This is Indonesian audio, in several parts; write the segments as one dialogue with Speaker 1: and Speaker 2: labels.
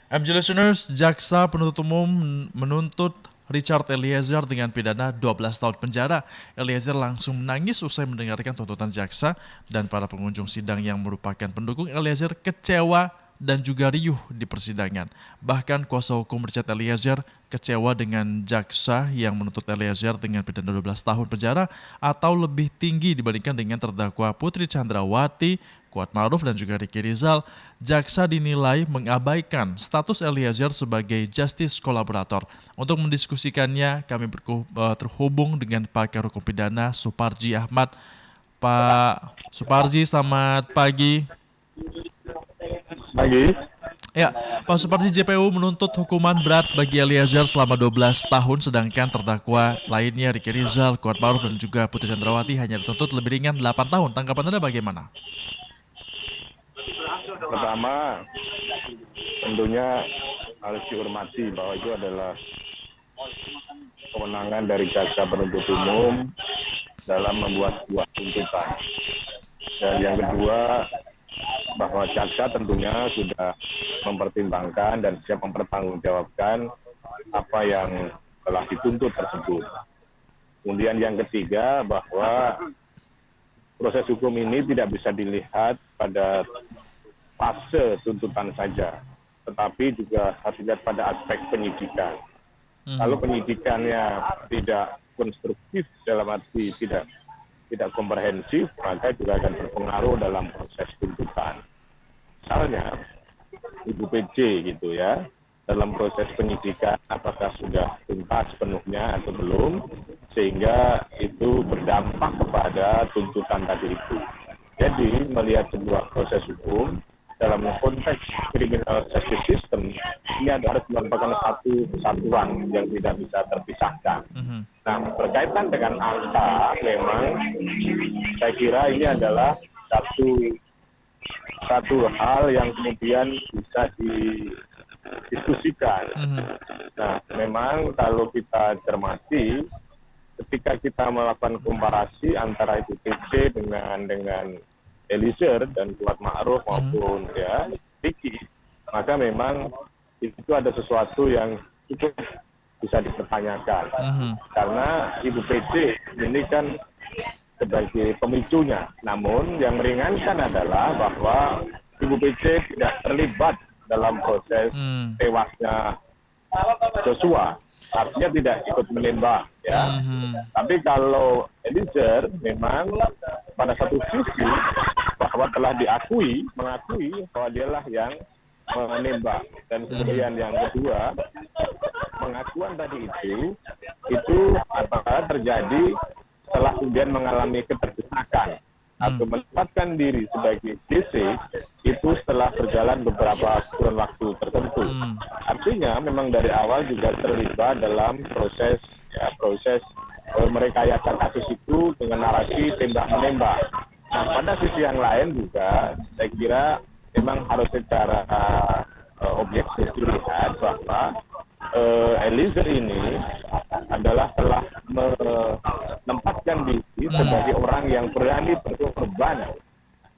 Speaker 1: MJ Listeners, Jaksa Penuntut Umum menuntut Richard Eliezer dengan pidana 12 tahun penjara. Eliezer langsung menangis usai mendengarkan tuntutan jaksa dan para pengunjung sidang yang merupakan pendukung Eliezer kecewa dan juga riuh di persidangan. Bahkan kuasa hukum Richard Eliezer kecewa dengan jaksa yang menuntut Eliezer dengan pidana 12 tahun penjara atau lebih tinggi dibandingkan dengan terdakwa Putri Chandrawati, Kuat Ma'ruf dan juga Ricky Rizal. Jaksa dinilai mengabaikan status Eliezer sebagai justice kolaborator. Untuk mendiskusikannya, kami terhubung dengan pakar hukum pidana Suparji Ahmad. Pak Suparji, selamat pagi.
Speaker 2: Pagi.
Speaker 1: Ya, Pak Suparji, JPU menuntut hukuman berat bagi Eliezer selama 12 tahun, sedangkan terdakwa lainnya Ricky Rizal, Kuat Ma'ruf dan juga Putri Chandrawati hanya dituntut lebih ringan 8 tahun. Tanggapan Anda bagaimana?
Speaker 2: Pertama, tentunya harus dihormati bahwa itu adalah kewenangan dari jaksa penuntut umum dalam membuat sebuah tuntutan. Dan yang kedua, bahwa jaksa tentunya sudah mempertimbangkan dan siap mempertanggungjawabkan apa yang telah dituntut tersebut. Kemudian yang ketiga, bahwa proses hukum ini tidak bisa dilihat pada fase tuntutan saja, tetapi juga harus dilihat pada aspek penyidikan. Kalau penyidikannya tidak konstruktif dalam arti tidak komprehensif, maka juga akan berpengaruh dalam proses tuntutan. Misalnya, Ibu PJ gitu ya, dalam proses penyidikan apakah sudah tuntas penuhnya atau belum, sehingga itu berdampak kepada tuntutan tadi itu. Jadi, melihat sebuah proses hukum, dalam konteks criminal justice system, ini harus merupakan satu kesatuan yang tidak bisa terpisahkan. Nah, berkaitan dengan angka, memang saya kira ini adalah satu hal yang kemudian bisa didiskusikan. Nah, memang kalau kita cermati, ketika kita melakukan komparasi antara Ibu PJ dengan Eliezer dan Kuat Ma'ruf maupun Ricky, maka memang itu ada sesuatu yang cukup bisa dipertanyakan. Karena Ibu PJ ini kan sebagai pemicunya. Namun yang meringankan adalah bahwa Ibu PJ tidak terlibat dalam proses tewasnya Joshua. Artinya tidak ikut menembak ya. Tapi kalau Eliezer memang pada satu sisi bahwa telah mengakui bahwa dialah yang menembak, dan kemudian yang kedua, pengakuan tadi itu apakah terjadi setelah kemudian mengalami keterdesakan atau menempatkan diri sebagai DC itu setelah berjalan beberapa kurun waktu tertentu. Artinya memang dari awal juga terlibat dalam proses merekayasa kasus itu dengan narasi tembak-menembak. Nah, pada sisi yang lain juga saya kira memang harus secara objektif dilihat bahwa Eliezer ini adalah telah menempatkan diri sebagai orang yang berani berkorban.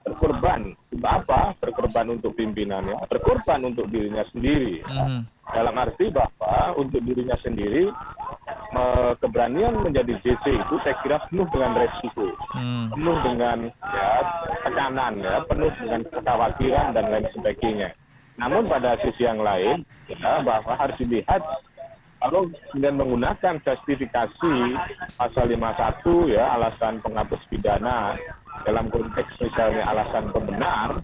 Speaker 2: Untuk apa? Berkorban untuk pimpinannya, berkorban untuk dirinya sendiri. Dalam arti bahwa untuk dirinya sendiri, keberanian menjadi JC itu saya kira penuh dengan resiko, penuh dengan tekanan, penuh dengan kekhawatiran dan lain sebagainya. Namun pada sisi yang lain, bahwa harus dilihat kalau kemudian menggunakan justifikasi pasal 51 alasan penghapus pidana dalam konteks misalnya alasan pembenar,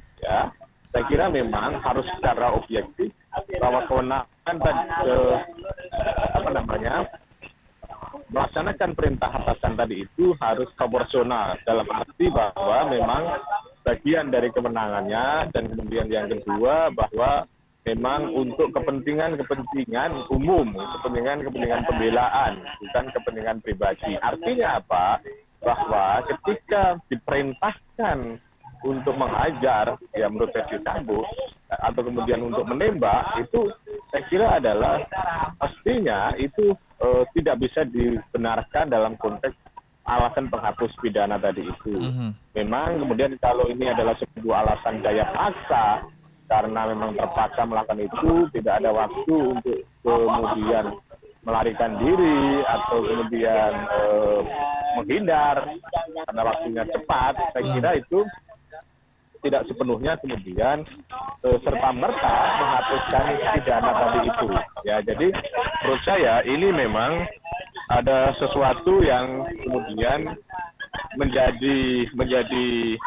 Speaker 2: saya kira memang harus secara objektif bahwa kewenangan melaksanakan perintah atasan tadi itu harus proporsional, dalam arti bahwa memang bagian dari kewenangannya, dan kemudian yang kedua bahwa memang untuk kepentingan umum, kepentingan pembelaan, bukan kepentingan pribadi. Artinya apa? Bahwa ketika diperintahkan untuk mengajar, menurut versi Sambo, atau kemudian untuk menembak, itu saya kira adalah pastinya itu tidak bisa dibenarkan dalam konteks alasan penghapus pidana tadi itu. Memang kemudian kalau ini adalah sebuah alasan daya paksa, karena memang terpaksa melakukan itu, tidak ada waktu untuk kemudian melarikan diri atau kemudian menghindar karena waktunya cepat, saya kira itu tidak sepenuhnya kemudian serta-merta menghapuskan pidana tadi itu. Ya, jadi menurut saya ini memang ada sesuatu yang kemudian menjadi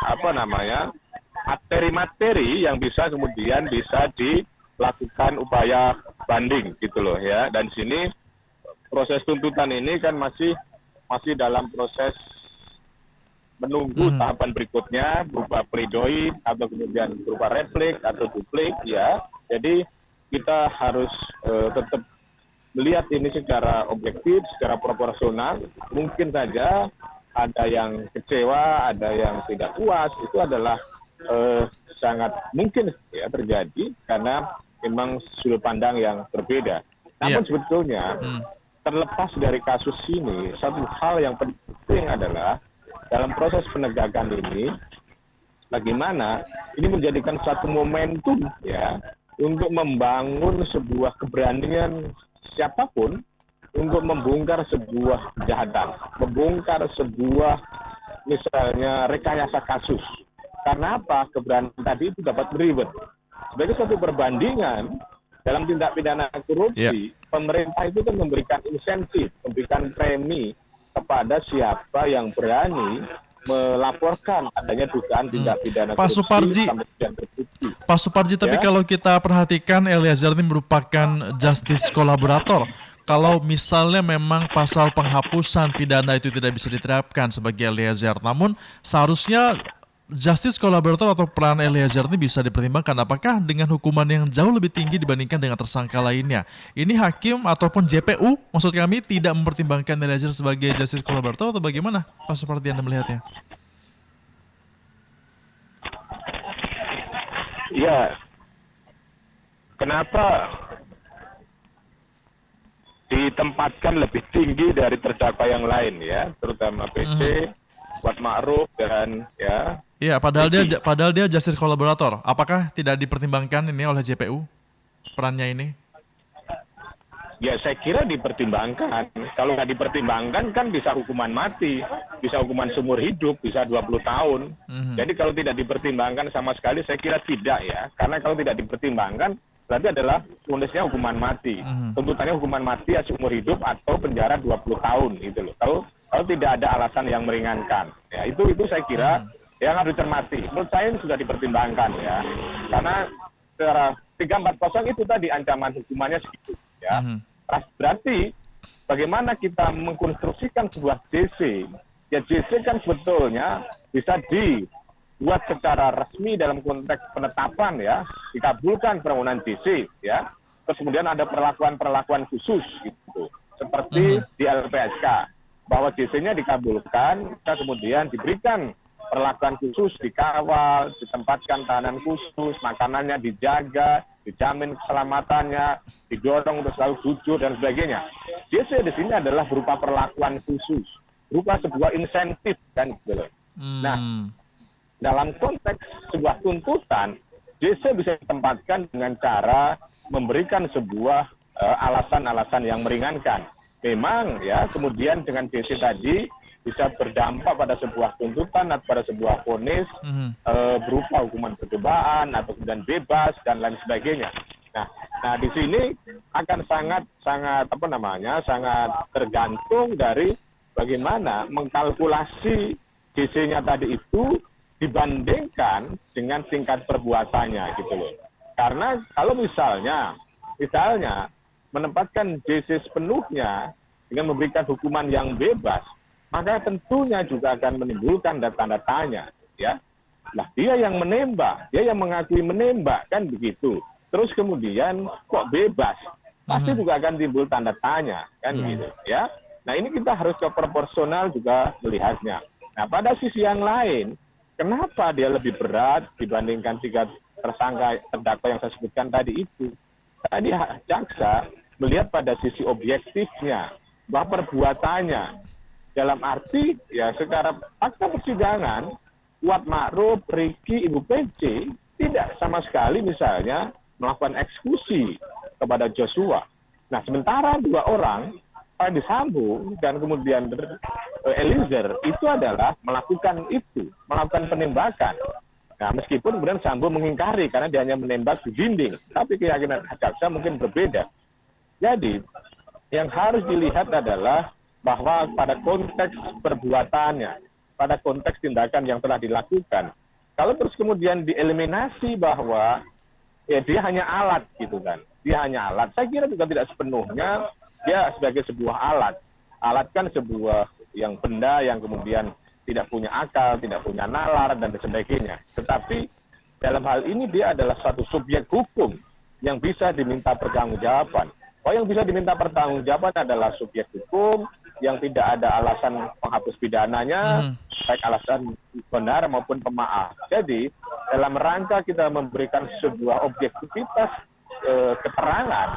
Speaker 2: materi-materi yang kemudian bisa dilakukan upaya banding gitu loh ya. Dan di sini proses tuntutan ini kan masih dalam proses menunggu tahapan berikutnya berupa pledoi atau kemudian berupa replik atau duplik ya. Jadi kita harus tetap melihat ini secara objektif, secara proporsional. Mungkin saja ada yang kecewa, ada yang tidak puas, itu adalah sangat mungkin ya terjadi karena memang sudut pandang yang berbeda. Namun sebetulnya terlepas dari kasus ini, satu hal yang penting adalah dalam proses penegakan ini, bagaimana ini menjadikan satu momentum ya untuk membangun sebuah keberanian siapapun untuk membongkar sebuah kejahatan, membongkar sebuah misalnya rekayasa kasus. Karena apa? Keberanian tadi itu dapat beribet. Sebagai satu perbandingan, dalam tindak pidana korupsi, pemerintah itu kan memberikan insentif, memberikan premi kepada siapa yang berani melaporkan adanya dugaan tindak pidana korupsi sampai kemudian terbukti.
Speaker 1: Pak Suparji, tapi kalau kita perhatikan Eliezer ini merupakan justice kolaborator. Kalau misalnya memang pasal penghapusan pidana itu tidak bisa diterapkan sebagai Eliezer, namun seharusnya justice kolaborator atau peran Eliezer ini bisa dipertimbangkan. Apakah dengan hukuman yang jauh lebih tinggi dibandingkan dengan tersangka lainnya? Ini hakim ataupun JPU, maksud kami, tidak mempertimbangkan Eliezer sebagai justice kolaborator atau bagaimana Pak Suparji Anda melihatnya?
Speaker 2: Ya, kenapa ditempatkan lebih tinggi dari terdakwa yang lain ya, terutama PC, Kuat Ma'ruf dan ya.
Speaker 1: Iya, padahal dia justice kolaborator. Apakah tidak dipertimbangkan ini oleh JPU perannya ini?
Speaker 2: Ya, saya kira dipertimbangkan. Kalau nggak dipertimbangkan kan bisa hukuman mati, bisa hukuman seumur hidup, bisa 20 tahun. Jadi kalau tidak dipertimbangkan sama sekali, saya kira tidak ya. Karena kalau tidak dipertimbangkan, berarti adalah vonisnya hukuman mati. Tuntutannya hukuman mati ya seumur hidup atau penjara 20 tahun gitu loh. Kalau tidak ada alasan yang meringankan. Ya, itu saya kira yang harus dicermati. Menurut saya ini sudah dipertimbangkan ya. Karena secara 340 itu tadi ancaman hukumannya segitu ya. Berarti bagaimana kita mengkonstruksikan sebuah JC? Ya, JC kan sebetulnya bisa dibuat secara resmi dalam konteks penetapan ya, dikabulkan permohonan JC ya. Terus kemudian ada perlakuan khusus gitu. Seperti di LPSK bahwa JC-nya dikabulkan, kita kemudian diberikan perlakuan khusus, dikawal, ditempatkan tahanan khusus, makanannya dijaga, dijamin keselamatannya, didorong untuk selalu jujur dan sebagainya. JC di sini adalah berupa perlakuan khusus, berupa sebuah insentif kan gitu. Nah, dalam konteks sebuah tuntutan, JC bisa ditempatkan dengan cara memberikan sebuah alasan-alasan yang meringankan. Memang ya, kemudian dengan JC tadi bisa berdampak pada sebuah tuntutan atau pada sebuah vonis berupa hukuman percobaan atau kemudian bebas dan lain sebagainya. Nah di sini akan sangat tergantung dari bagaimana mengkalkulasi JC-nya tadi itu dibandingkan dengan tingkat perbuatannya gitu loh. Karena kalau misalnya menempatkan JC sepenuhnya dengan memberikan hukuman yang bebas, maka tentunya juga akan menimbulkan tanda tanya, ya. Nah, dia yang menembak, dia yang mengakui menembak, kan begitu. Terus kemudian kok bebas? Pasti juga akan timbul tanda tanya, kan gitu, ya. Nah, ini kita harus ke proporsional juga melihatnya. Nah, pada sisi yang lain, kenapa dia lebih berat dibandingkan 3 terdakwa yang saya sebutkan tadi itu? Tadi jaksa melihat pada sisi objektifnya, bahwa perbuatannya, dalam arti ya secara fakta persidangan, Kuat Ma'ruf, Ricky, Ibu PC tidak sama sekali misalnya melakukan eksekusi kepada Joshua. Nah, sementara dua orang, Ferdi Sambo dan kemudian Eliezer, itu adalah melakukan penembakan. Nah, meskipun kemudian Sambo mengingkari karena dia hanya menembak di dinding, tapi keyakinan jaksa mungkin berbeda. Jadi, yang harus dilihat adalah bahwa pada konteks perbuatannya, pada konteks tindakan yang telah dilakukan, kalau terus kemudian dieliminasi bahwa ya dia hanya alat gitu kan, dia hanya alat, saya kira juga tidak sepenuhnya dia sebagai sebuah alat. Alat kan sebuah yang benda yang kemudian tidak punya akal, tidak punya nalar, dan sebagainya. Tetapi dalam hal ini dia adalah satu subjek hukum yang bisa diminta pertanggungjawaban. Yang bisa diminta pertanggungjawaban adalah subjek hukum yang tidak ada alasan penghapus pidananya, baik alasan benar maupun pemaaf. Jadi dalam rangka kita memberikan sebuah objektivitas keterangan,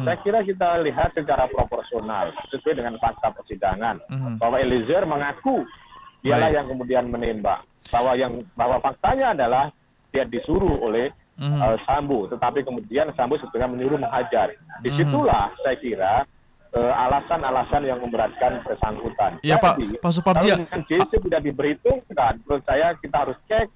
Speaker 2: saya kira kita lihat secara proporsional sesuai dengan fakta persidangan, bahwa Eliezer mengaku dialah yang kemudian menembak, bahwa faktanya adalah dia disuruh oleh Sambo, tetapi kemudian Sambo sebetulnya menyuruh menghajar. Disitulah saya kira alasan-alasan yang memberatkan bersangkutan.
Speaker 1: Iya,
Speaker 2: Jadi,
Speaker 1: Pak Suparji.
Speaker 2: kalau dengan JC tidak diperhitungkan, menurut saya kita harus cek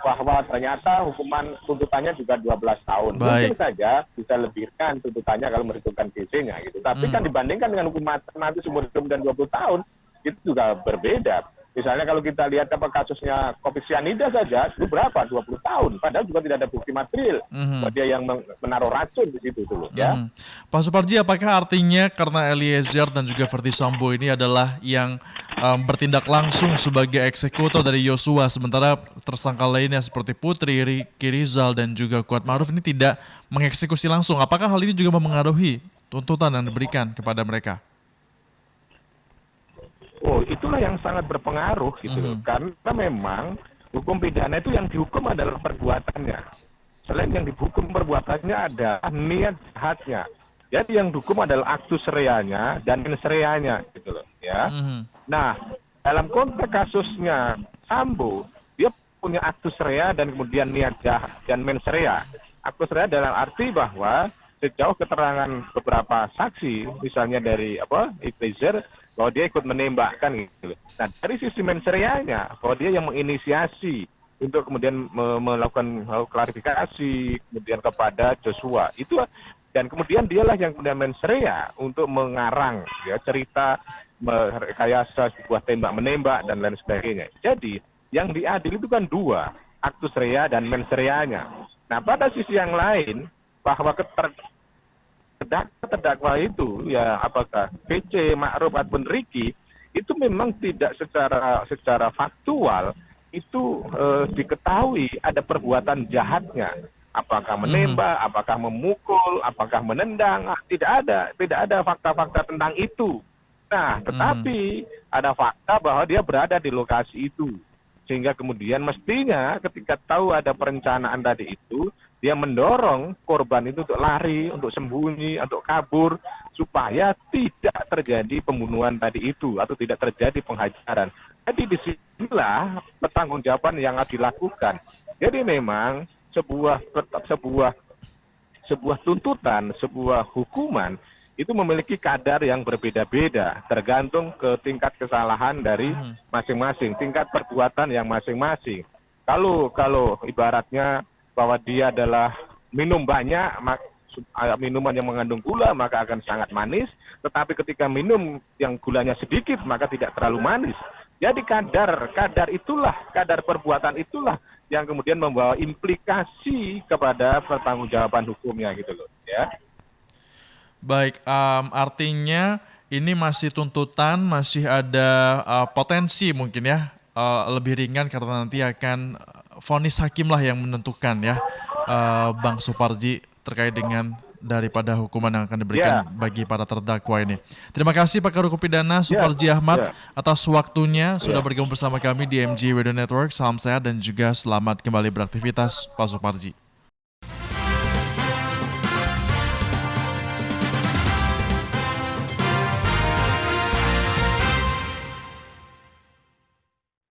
Speaker 2: bahwa ternyata hukuman tuntutannya juga 12 tahun.
Speaker 1: Baik.
Speaker 2: Mungkin saja bisa lebihkan tuntutannya kalau merhitungkan JC-nya gitu. Tapi kan dibandingkan dengan hukuman mati seumur hidup dan 20 tahun, itu juga berbeda. Misalnya kalau kita lihat kasusnya kopi sianida saja, itu berapa? 20 tahun. Padahal juga tidak ada bukti material bahwa dia yang menaruh racun di situ dulu. Ya.
Speaker 1: Pak Suparji, apakah artinya karena Eliezer dan juga Ferdi Sambo ini adalah yang bertindak langsung sebagai eksekutor dari Yosua, sementara tersangka lainnya seperti Putri, Ricky Rizal, dan juga Kuat Ma'ruf ini tidak mengeksekusi langsung? Apakah hal ini juga mempengaruhi tuntutan yang diberikan kepada mereka?
Speaker 2: Itulah yang sangat berpengaruh gitu. Karena memang hukum pidana itu yang dihukum adalah perbuatannya. Selain yang dihukum perbuatannya ada niat jahatnya. Jadi yang dihukum adalah aktus reanya dan mens reanya gitu loh, ya. Nah, dalam konteks kasusnya Sambo, dia punya aktus rea dan kemudian niat jahat dan mens rea. Aktus rea dalam arti bahwa sejauh keterangan beberapa saksi, misalnya dari Eliezer, bahwa dia ikut menembakkan gitu. Nah, dari sisi mens reanya, bahwa dia yang menginisiasi untuk kemudian melakukan klarifikasi kemudian kepada Joshua. Itu dan kemudian dialah yang kemudian mens rea untuk mengarang ya cerita rekayasa sebuah tembak menembak dan lain sebagainya. Jadi, yang diadili itu kan dua, aktus rea dan mens reanya. Nah, pada sisi yang lain bahwa terdakwa itu ya apakah PC, Ma'ruf ataupun Ricky itu memang tidak secara faktual itu diketahui ada perbuatan jahatnya, apakah menembak, apakah memukul, apakah menendang, tidak ada fakta-fakta tentang itu. Nah, tetapi ada fakta bahwa dia berada di lokasi itu, sehingga kemudian mestinya ketika tahu ada perencanaan tadi itu, dia mendorong korban itu untuk lari, untuk sembunyi, untuk kabur, supaya tidak terjadi pembunuhan tadi itu, atau tidak terjadi penghajaran. Jadi disinilah pertanggungjawaban yang harus dilakukan. Jadi memang sebuah tuntutan, sebuah hukuman, itu memiliki kadar yang berbeda-beda, tergantung ke tingkat kesalahan dari masing-masing, tingkat perbuatan yang masing-masing. Kalau ibaratnya bahwa dia adalah minum banyak, minuman yang mengandung gula, maka akan sangat manis. Tetapi ketika minum yang gulanya sedikit, maka tidak terlalu manis. Jadi kadar perbuatan itulah yang kemudian membawa implikasi kepada pertanggungjawaban hukumnya gitu loh. Ya.
Speaker 1: Baik, artinya ini masih tuntutan, masih ada potensi mungkin ya lebih ringan karena nanti akan vonis hakim lah yang menentukan ya, Bang Suparji, terkait dengan daripada hukuman yang akan diberikan bagi para terdakwa ini. Terima kasih Pakar Hukum Pidana Suparji Ahmad atas waktunya sudah bergabung bersama kami di MG Radio Network. Salam sehat dan juga selamat kembali beraktivitas Pak Suparji.